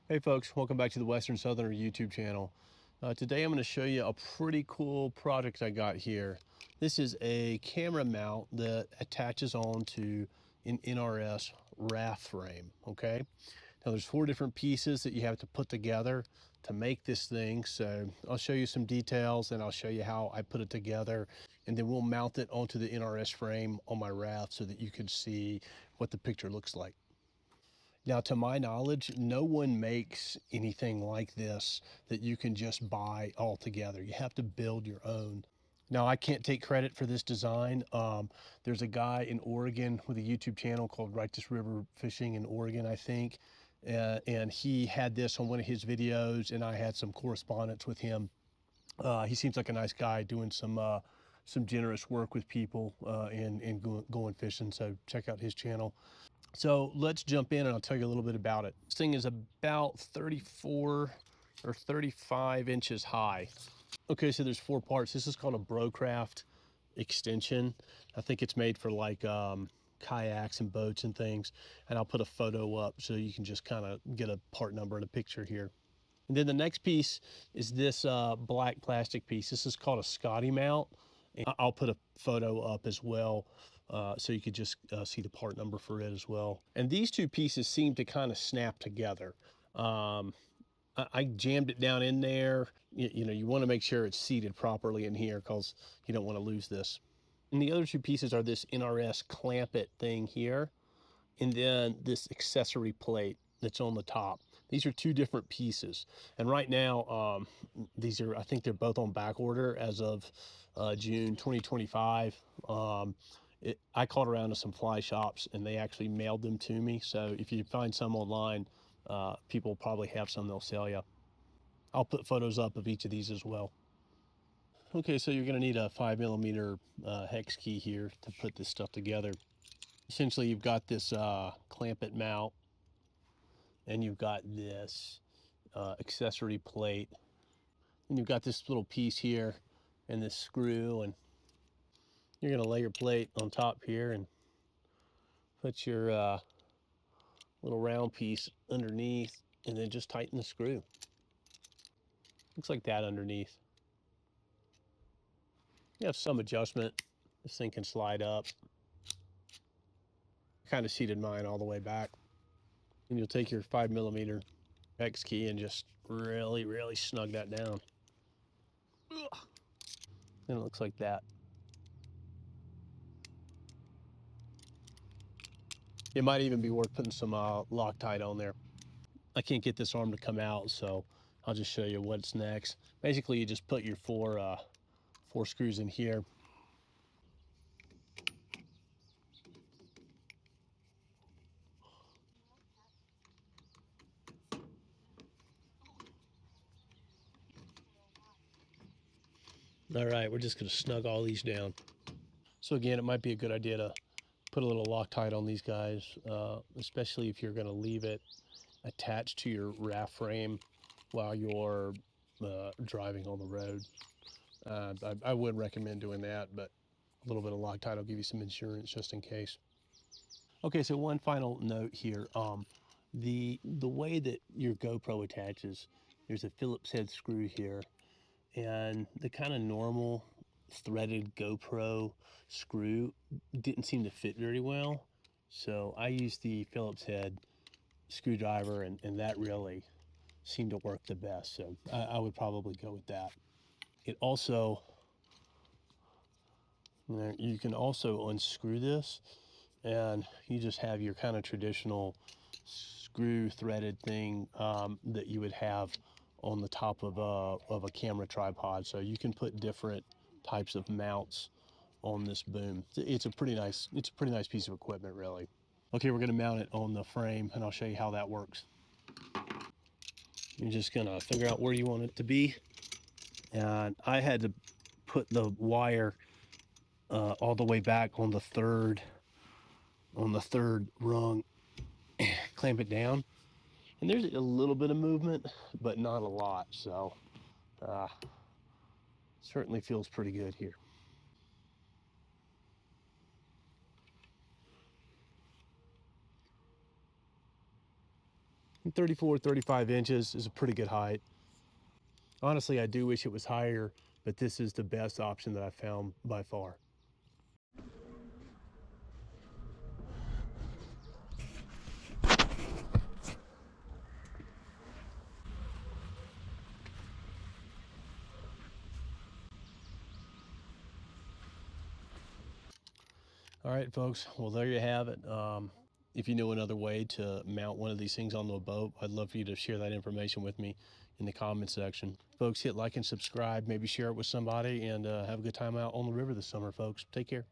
Hey folks, welcome back to the Western Southerner YouTube channel. Today I'm going to show you a pretty cool project I got here. This is a camera mount that attaches onto an NRS Raft frame, okay? Now there's 4 different pieces that you have to put together to make this thing. So I'll show you some details and I'll show you how I put it together, and then we'll mount it onto the NRS frame on my Raft so that you can see what the picture looks like. Now, to my knowledge, no one makes anything like this that you can just buy all together. You have to build your own. Now, I can't take credit for this design. There's a guy in Oregon with a YouTube channel called Righteous River Fishing in Oregon, I think. And he had this on one of his videos, and I had some correspondence with him. He seems like a nice guy doing some generous work with people and going fishing. So check out his channel. So let's jump in and I'll tell you a little bit about it. This thing is about 34 or 35 inches high. Okay, so there's 4 parts. This is called a Brocraft extension. I think it's made for like kayaks and boats and things. And I'll put a photo up so you can just kind of get a part number and a picture here. And then the next piece is this black plastic piece. This is called a Scotty mount. And I'll put a photo up as well so you could just see the part number for it as well. And these 2 pieces seem to kind of snap together. I jammed it down in there. You know, you want to make sure it's seated properly in here because you don't want to lose this. And the other 2 pieces are this NRS clamp it thing here, and then this accessory plate that's on the top. These are 2 different pieces. And right now, these are, I think they're both on back order as of June 2025. I called around to some fly shops and they actually mailed them to me. So if you find some online, people probably have some they'll sell you. I'll put photos up of each of these as well. Okay, so you're gonna need a 5mm hex key here to put this stuff together. Essentially, you've got this clamp it mount, and you've got this accessory plate, and you've got this little piece here and this screw, and you're going to lay your plate on top here and put your little round piece underneath, and then just tighten the screw. Looks like that underneath. You have some adjustment. This thing can slide up. Kind of seated mine all the way back. And you'll take your 5mm hex key and just really snug that down. And it looks like that. It might even be worth putting some Loctite on there. I can't get this arm to come out, so I'll just show you what's next. Basically, you just put your four screws in here. All right, we're just going to snug all these down. So again, it might be a good idea to put a little Loctite on these guys, especially if you're going to leave it attached to your raft frame while you're driving on the road. I would recommend doing that, but a little bit of Loctite will give you some insurance just in case. Okay, so one final note here. The way that your GoPro attaches, there's a Phillips head screw here, and the kind of normal threaded GoPro screw didn't seem to fit very well. So I used the Phillips head screwdriver, and that really seemed to work the best. So I would probably go with that. It also, you can also unscrew this, and you just have your kind of traditional screw threaded thing that you would have on the top of a camera tripod. So you can put different types of mounts on this boom. It's a pretty nice piece of equipment, really. Okay, we're going to mount it on the frame, and I'll show you how that works. You're just going to figure out where you want it to be, and I had to put the wire all the way back on the third rung, clamp it down, and there's a little bit of movement, but not a lot. So certainly feels pretty good here. And 34, 35 inches is a pretty good height. Honestly, I do wish it was higher, but this is the best option that I found by far. All right, folks. Well, there you have it. If you know another way to mount one of these things onto a boat, I'd love for you to share that information with me in the comment section. Folks, hit like and subscribe, maybe share it with somebody, and have a good time out on the river this summer, folks. Take care.